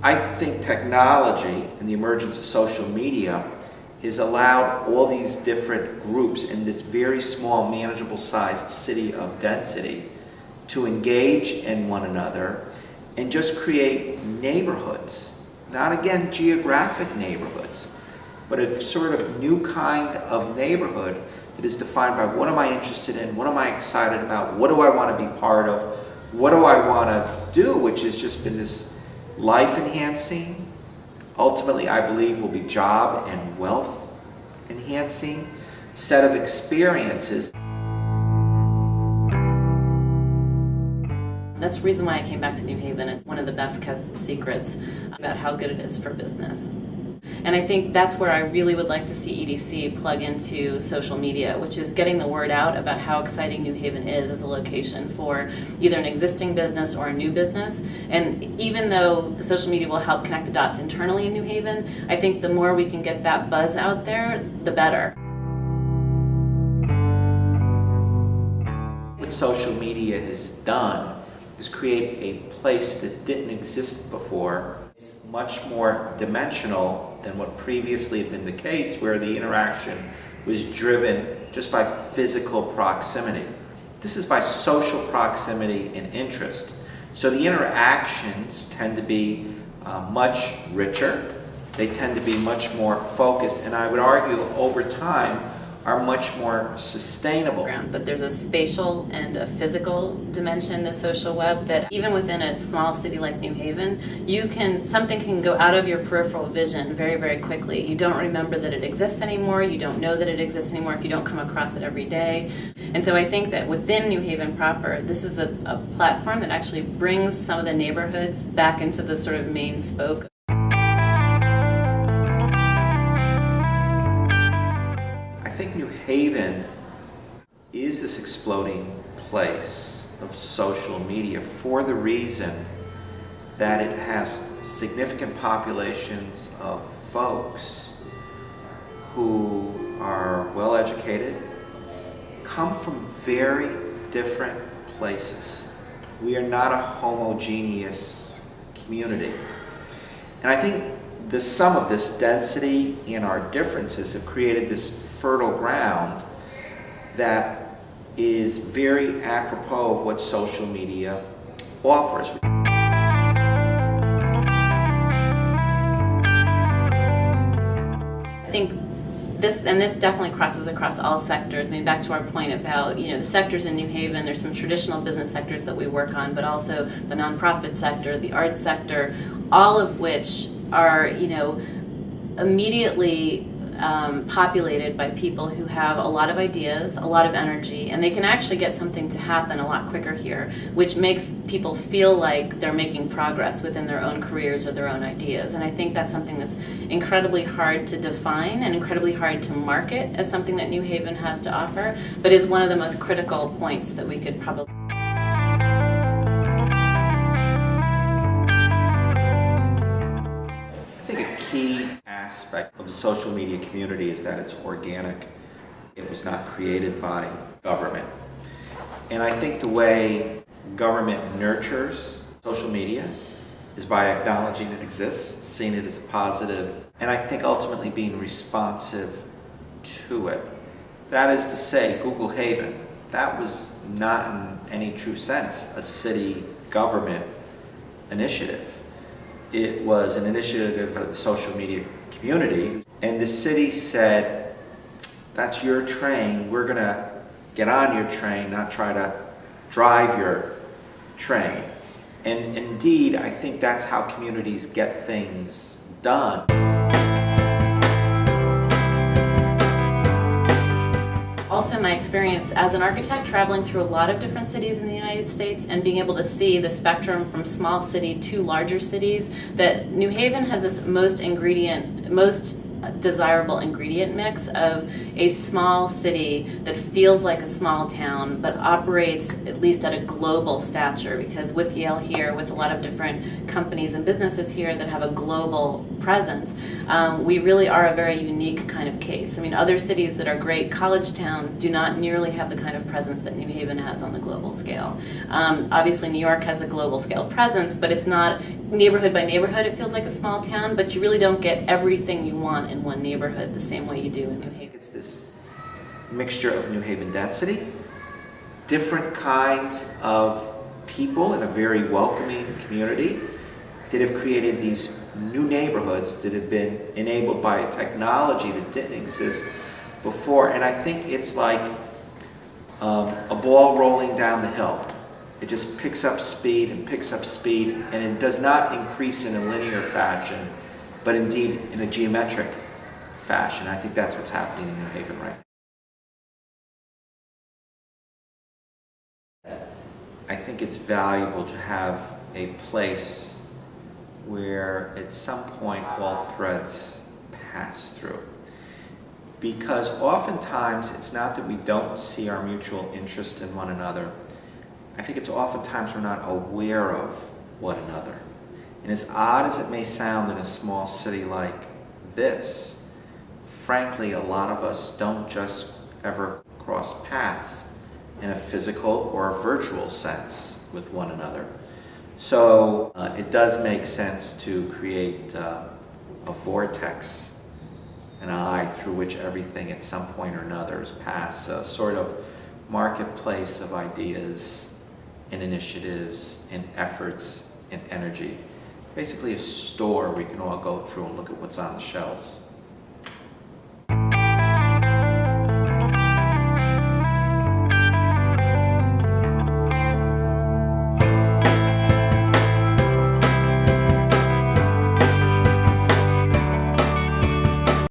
I think technology and the emergence of social media has allowed all these different groups in this very small, manageable sized city of density to engage in one another and just create neighborhoods. Not again geographic neighborhoods, but a sort of new kind of neighborhood that is defined by what am I interested in, what am I excited about, what do I want to be part of, what do I want to do, which has just been this life enhancing, ultimately I believe will be job and wealth enhancing set of experiences. That's the reason why I came back to New Haven. It's one of the best kept secrets about how good it is for business. And I think that's where I really would like to see EDC plug into social media, which is getting the word out about how exciting New Haven is as a location for either an existing business or a new business. And even though the social media will help connect the dots internally in New Haven, I think the more we can get that buzz out there, the better. What social media has done is create a place that didn't exist before. It's much more dimensional than what previously had been the case, where the interaction was driven just by physical proximity. This is by social proximity and interest. So the interactions tend to be much richer. They tend to be much more focused, and I would argue over time are much more sustainable. But there's a spatial and a physical dimension to social web that even within a small city like New Haven, something can go out of your peripheral vision very, very quickly. You don't remember that it exists anymore, you don't know that it exists anymore if you don't come across it every day. And so I think that within New Haven proper, this is a platform that actually brings some of the neighborhoods back into the sort of main spoke. I think New Haven is this exploding place of social media for the reason that it has significant populations of folks who are well educated, come from very different places. We are not a homogeneous community. And I think the sum of this density and our differences have created this fertile ground that is very apropos of what social media offers. I think this definitely crosses across all sectors. I mean, back to our point about, the sectors in New Haven, there's some traditional business sectors that we work on, but also the nonprofit sector, the arts sector, all of which are, immediately populated by people who have a lot of ideas, a lot of energy, and they can actually get something to happen a lot quicker here, which makes people feel like they're making progress within their own careers or their own ideas. And I think that's something that's incredibly hard to define and incredibly hard to market as something that New Haven has to offer, but is one of the most critical points that we could probably Key aspect of the social media community is that it's organic. It was not created by government. And I think the way government nurtures social media is by acknowledging it exists, seeing it as a positive, and I think ultimately being responsive to it. That is to say, Google Haven, that was not in any true sense a city government initiative. It was an initiative of the social media community, and the city said, that's your train, we're going to get on your train, not try to drive your train. And indeed, I think that's how communities get things done. Also, my experience as an architect traveling through a lot of different cities in the United States and being able to see the spectrum from small city to larger cities, that New Haven has this most desirable ingredient mix of a small city that feels like a small town but operates at least at a global stature, because with Yale here, with a lot of different companies and businesses here that have a global presence, we really are a very unique kind of case. I mean, other cities that are great college towns do not nearly have the kind of presence that New Haven has on the global scale. Obviously New York has a global scale presence, but it's not neighborhood by neighborhood, it feels like a small town, but you really don't get everything you want in one neighborhood the same way you do in New Haven. It's this mixture of New Haven density, different kinds of people in a very welcoming community that have created these new neighborhoods that have been enabled by a technology that didn't exist before. And I think it's like a ball rolling down the hill. It just picks up speed and picks up speed, and it does not increase in a linear fashion, but indeed in a geometric fashion. I think that's what's happening in New Haven right now. I think it's valuable to have a place where at some point all threads pass through. Because oftentimes it's not that we don't see our mutual interest in one another. I think it's oftentimes we're not aware of one another. And as odd as it may sound in a small city like this, frankly, a lot of us don't just ever cross paths in a physical or a virtual sense with one another. So it does make sense to create a vortex, an eye through which everything at some point or another is passed, a sort of marketplace of ideas and initiatives and efforts and energy. Basically a store we can all go through and look at what's on the shelves.